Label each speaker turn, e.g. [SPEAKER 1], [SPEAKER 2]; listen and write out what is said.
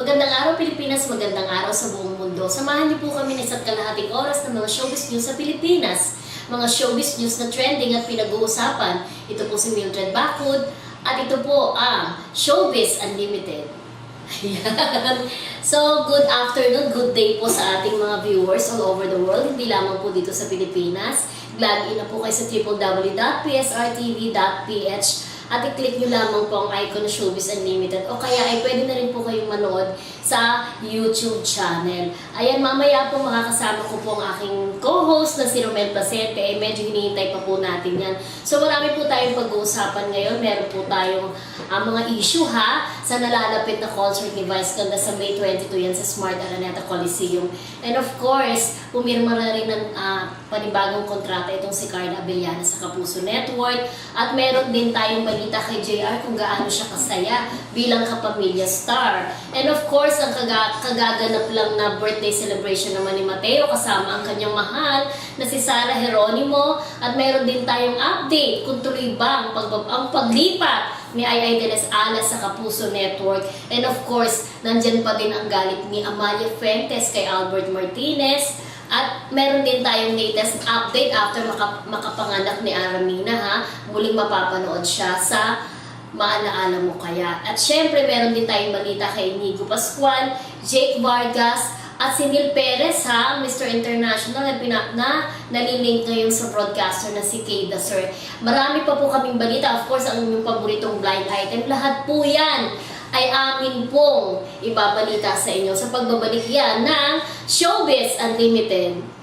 [SPEAKER 1] Magandang araw Pilipinas, magandang araw sa buong mundo. Samahan niyo po kami ng isa't kalahating oras ng mga showbiz news sa Pilipinas. Mga showbiz news na trending at pinag-uusapan. Ito po si Mildred Bacud at ito po ang Showbiz Unlimited. Ayan. So, good afternoon, good day po sa ating mga viewers all over the world, hindi lamang po dito sa Pilipinas. Log in na po kayo sa www.psrtv.ph at i-click nyo lamang po ang icon na Showbiz Unlimited o kaya ay pwede na rin po kayong manood sa YouTube channel. Ayan, mamaya po makakasama ko po ang aking co-host na si Romel Placente. Medyo hinihintay pa po natin yan. So marami po tayong pag-uusapan ngayon. Meron po tayong mga issue sa nalalapit na concert ni Vice Ganda sa May 22 yan sa Smart Araneta Coliseum. And of course, pumirma na rin ng panibagong kontrata itong si Carla Abellana sa Kapuso Network. At meron din tayong balita kay JR kung gaano siya kasaya bilang kapamilya star. And of course, ang kagaganap lang na birthday celebration naman ni Mateo kasama ang kanyang mahal na si Sarah Geronimo. At meron din tayong update kung tuloy ba ang paglipat ni Ay de las Alas sa Kapuso Network. And of course, nandyan pa din ang galit ni Amalia Fuentes kay Albert Martinez. At meron din tayong latest update after makapanganak ni Aramina muling mapapanood siya sa Maalaala Mo Kaya. At syempre meron din tayong balita kay Inigo Pascual, Jake Vargas, at si Neil Perez Mr. International na nalilink ngayon sa broadcaster na si Kay Dasser. Marami pa po kaming balita. Of course, ang inyong paboritong blind item. Lahat po yan ay amin pong ibabalita sa inyo sa pagbabalik yan ng Showbiz Unlimited.